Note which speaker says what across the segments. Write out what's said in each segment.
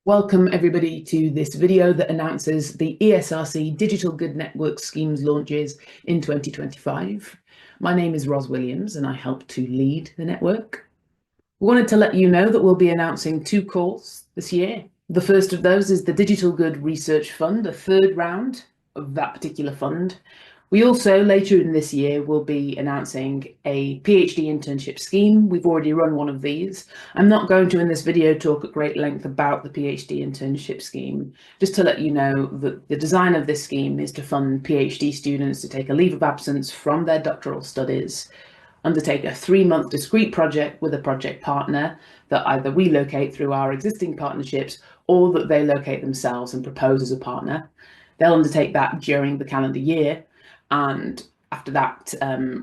Speaker 1: Welcome everybody to this video that announces the ESRC Digital Good Network Schemes launches in 2025. My name is Ros Williams and I help to lead the network. We wanted to let you know that we'll be announcing two calls this year. The first of those is the Digital Good Research Fund, a third round of that particular fund. We also, later in this year, will be announcing a PhD internship scheme. We've already run one of these. I'm not going to, in this video, talk at great length about the PhD internship scheme, just to let you know that the design of this scheme is to fund PhD students to take a leave of absence from their doctoral studies, undertake a 3-month discrete project with a project partner that either we locate through our existing partnerships or that they locate themselves and propose as a partner. They'll undertake that during the calendar year, and after that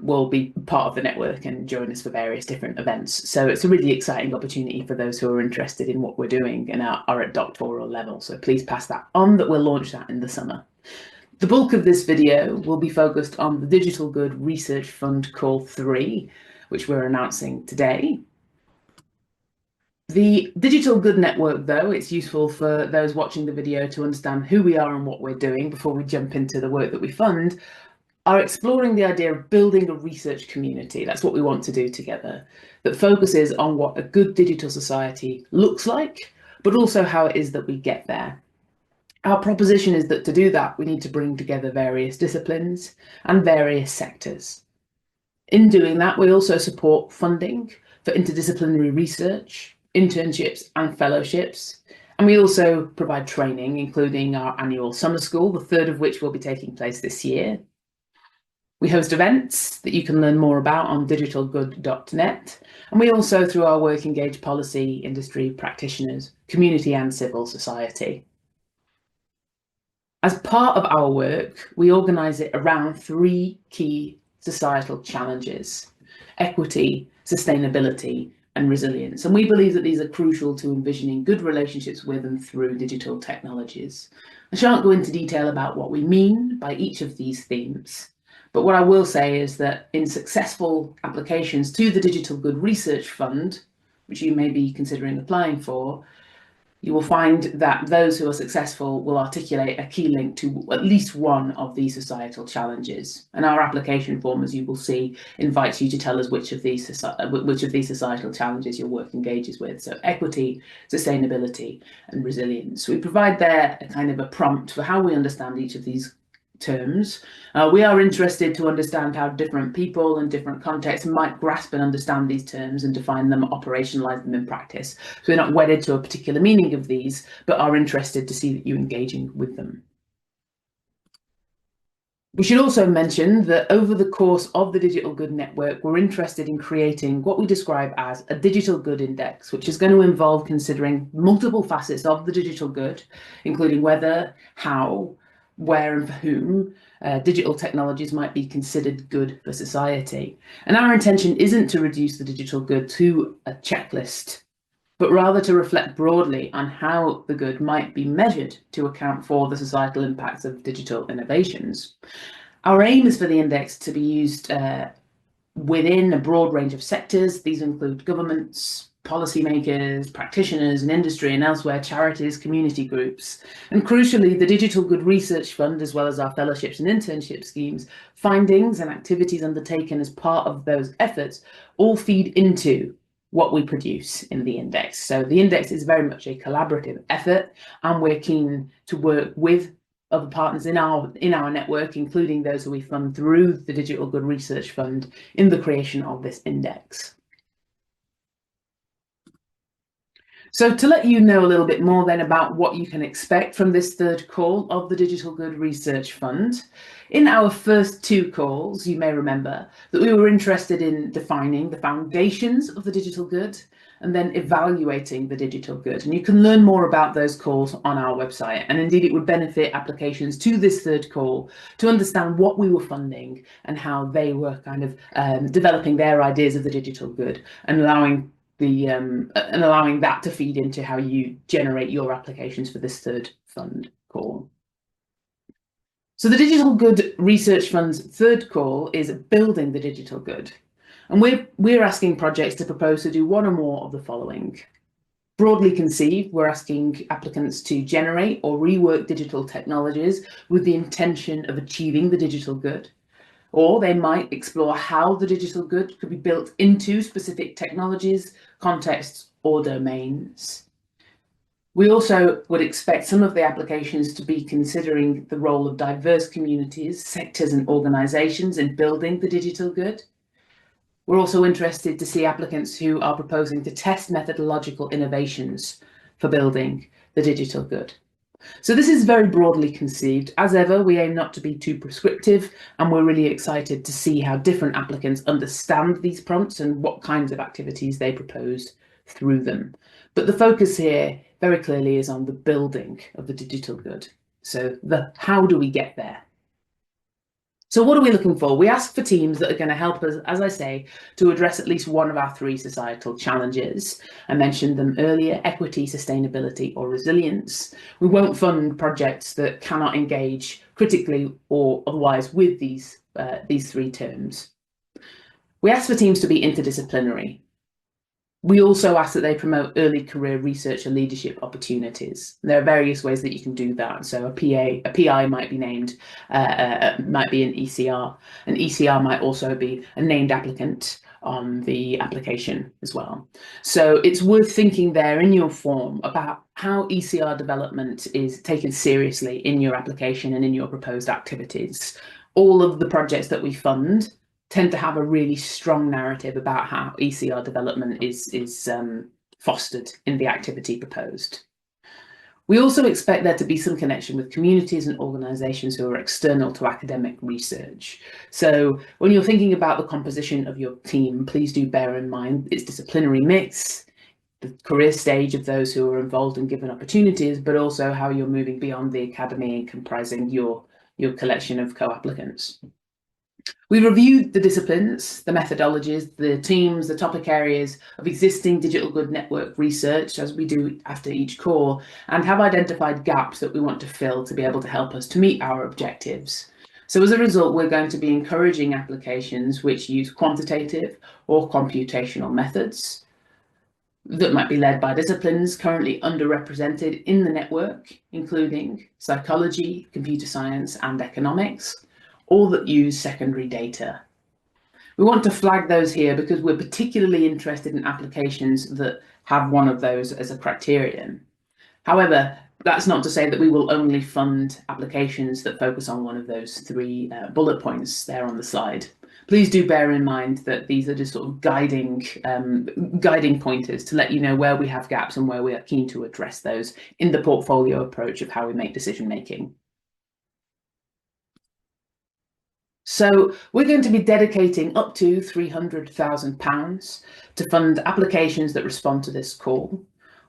Speaker 1: will be part of the network and join us for various different events. So it's a really exciting opportunity for those who are interested in what we're doing and are at doctoral level. So please pass that on, that we'll launch that in the summer. The bulk of this video will be focused on the Digital Good Research Fund Call 3, which we're announcing today. The Digital Good Network, though, it's useful for those watching the video to understand who we are and what we're doing before we jump into the work that we fund, are exploring the idea of building a research community. That's what we want to do together, that focuses on what a good digital society looks like, but also how it is that we get there. Our proposition is that to do that, we need to bring together various disciplines and various sectors. In doing that, we also support funding for interdisciplinary research, internships and fellowships. And we also provide training, including our annual summer school, the third of which will be taking place this year. We host events that you can learn more about on digitalgood.net, and we also, through our work, engage policy, industry, practitioners, community and civil society. As part of our work, we organise it around 3 key societal challenges: equity, sustainability and resilience. And we believe that these are crucial to envisioning good relationships with and through digital technologies. I shan't go into detail about what we mean by each of these themes, but what I will say is that in successful applications to the Digital Good Research Fund, which you may be considering applying for, you will find that those who are successful will articulate a key link to at least one of these societal challenges. And our application form, as you will see, invites you to tell us which of these societal challenges your work engages with. So equity, sustainability, and resilience. We provide there a kind of a prompt for how we understand each of these terms. We are interested to understand how different people and different contexts might grasp and understand these terms and define them, operationalize them in practice. So we're not wedded to a particular meaning of these, but are interested to see that you're engaging with them. We should also mention that over the course of the Digital Good Network, we're interested in creating what we describe as a digital good index, which is going to involve considering multiple facets of the digital good, including whether, how, where and for whom digital technologies might be considered good for society. And our intention isn't to reduce the digital good to a checklist, but rather to reflect broadly on how the good might be measured to account for the societal impacts of digital innovations. Our aim is for the index to be used within a broad range of sectors. These include governments, policymakers, practitioners and industry, and elsewhere charities, community groups. And crucially, the Digital Good Research Fund, as well as our fellowships and internship schemes, findings and activities undertaken as part of those efforts all feed into what we produce in the index. So the index is very much a collaborative effort, and we're keen to work with other partners in our network, including those who we fund through the Digital Good Research Fund, in the creation of this index. So to let you know a little bit more then about what you can expect from this third call of the Digital Good Research Fund, in our first 2 calls, you may remember that we were interested in defining the foundations of the digital good and then evaluating the digital good. And you can learn more about those calls on our website. And indeed, it would benefit applications to this third call to understand what we were funding and how they were kind of developing their ideas of the digital good and allowing that to feed into how you generate your applications for this third fund call. So the Digital Good Research Fund's third call is building the digital good. And we're asking projects to propose to do one or more of the following: Broadly conceived, we're asking applicants to generate or rework digital technologies with the intention of achieving the digital good. Or they might explore how the digital good could be built into specific technologies, contexts, or domains. We also would expect some of the applications to be considering the role of diverse communities, sectors, and organisations in building the digital good. We're also interested to see applicants who are proposing to test methodological innovations for building the digital good. So this is very broadly conceived. As ever, we aim not to be too prescriptive, and we're really excited to see how different applicants understand these prompts and what kinds of activities they propose through them. But the focus here very clearly is on the building of the digital good. So how do we get there? So what are we looking for? We ask for teams that are going to help us, as I say, to address at least one of our three societal challenges. I mentioned them earlier: equity, sustainability, or resilience. We won't fund projects that cannot engage critically or otherwise with these three terms. We ask for teams to be interdisciplinary. We also ask that they promote early career research and leadership opportunities. There are various ways that you can do that. So a PI might be named, might be an ECR. An ECR might also be a named applicant on the application as well. So it's worth thinking there in your form about how ECR development is taken seriously in your application and in your proposed activities. All of the projects that we fund tend to have a really strong narrative about how ECR development is fostered in the activity proposed. We also expect there to be some connection with communities and organisations who are external to academic research. So when you're thinking about the composition of your team, please do bear in mind its disciplinary mix, the career stage of those who are involved and given opportunities, but also how you're moving beyond the academy and comprising your collection of co-applicants. We reviewed the disciplines, the methodologies, the teams, the topic areas of existing digital good network research, as we do after each call, and have identified gaps that we want to fill to be able to help us to meet our objectives. So as a result, we're going to be encouraging applications which use quantitative or computational methods that might be led by disciplines currently underrepresented in the network, including psychology, computer science, and economics, or that use secondary data. We want to flag those here because we're particularly interested in applications that have one of those as a criterion. However, that's not to say that we will only fund applications that focus on one of those three bullet points there on the slide. Please do bear in mind that these are just sort of guiding pointers to let you know where we have gaps and where we are keen to address those in the portfolio approach of how we make decision making. So we're going to be dedicating up to £300,000 to fund applications that respond to this call.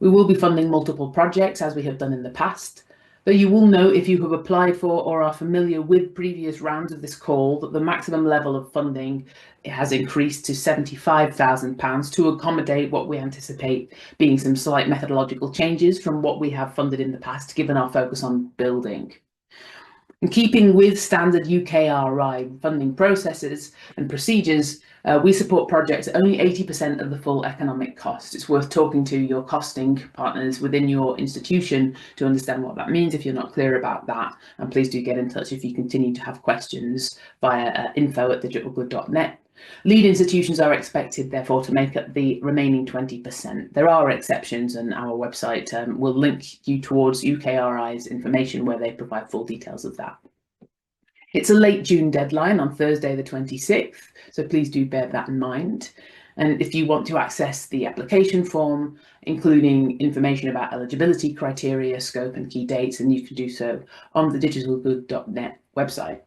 Speaker 1: We will be funding multiple projects as we have done in the past, though you will know if you have applied for or are familiar with previous rounds of this call that the maximum level of funding has increased to £75,000 to accommodate what we anticipate being some slight methodological changes from what we have funded in the past, given our focus on building. In keeping with standard UKRI funding processes and procedures, we support projects at only 80% of the full economic cost. It's worth talking to your costing partners within your institution to understand what that means if you're not clear about that. And please do get in touch if you continue to have questions via info@digitalgood.net. Lead institutions are expected, therefore, to make up the remaining 20%. There are exceptions, and our website will link you towards UKRI's information where they provide full details of that. It's a late June deadline on Thursday the 26th, so please do bear that in mind. And if you want to access the application form, including information about eligibility criteria, scope and key dates, and you can do so on the digitalgood.net website.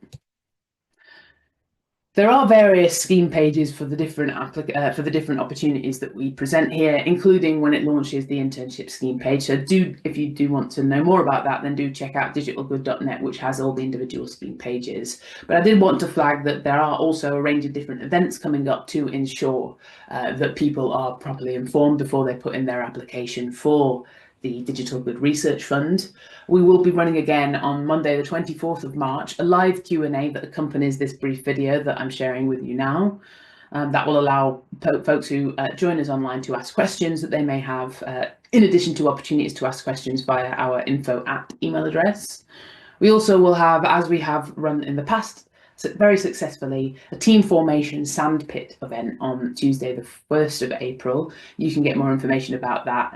Speaker 1: There are various scheme pages for the different opportunities that we present here, including when it launches the internship scheme page. So if you do want to know more about that, then do check out digitalgood.net, which has all the individual scheme pages. But I did want to flag that there are also a range of different events coming up to ensure that people are properly informed before they put in their application for the Digital Good Research Fund. We will be running again on Monday, the 24th of March, a live Q&A that accompanies this brief video that I'm sharing with you now. That will allow folks who join us online to ask questions that they may have in addition to opportunities to ask questions via our info@ email address. We also will have, as we have run in the past, very successfully, a team formation sandpit event on Tuesday, the 1st of April. You can get more information about that.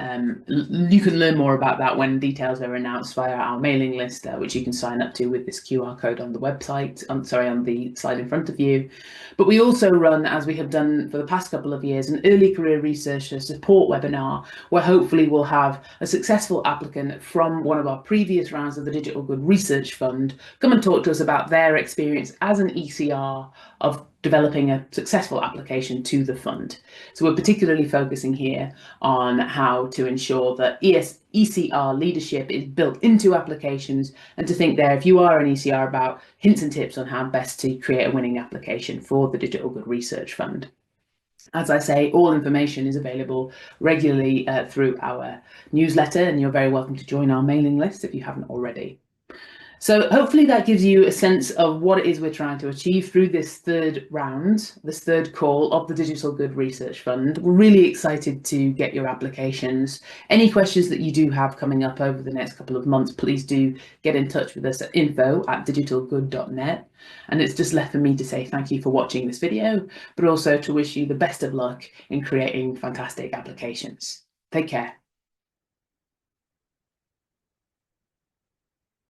Speaker 1: You can learn more about that when details are announced via our mailing list, which you can sign up to with this QR code on the website, on the slide in front of you. But we also run, as we have done for the past couple of years, an early career researcher support webinar where hopefully we'll have a successful applicant from one of our previous rounds of the Digital Good Research Fund come and talk to us about their experience as an ECR of developing a successful application to the fund. So we're particularly focusing here on how to ensure that ECR leadership is built into applications, and to think there, if you are an ECR, about hints and tips on how best to create a winning application for the Digital Good Research Fund. As I say, all information is available regularly through our newsletter, and you're very welcome to join our mailing list if you haven't already. So hopefully that gives you a sense of what it is we're trying to achieve through this third round, this third call of the Digital Good Research Fund. We're really excited to get your applications. Any questions that you do have coming up over the next couple of months, please do get in touch with us at info@digitalgood.net. And it's just left for me to say thank you for watching this video, but also to wish you the best of luck in creating fantastic applications. Take care.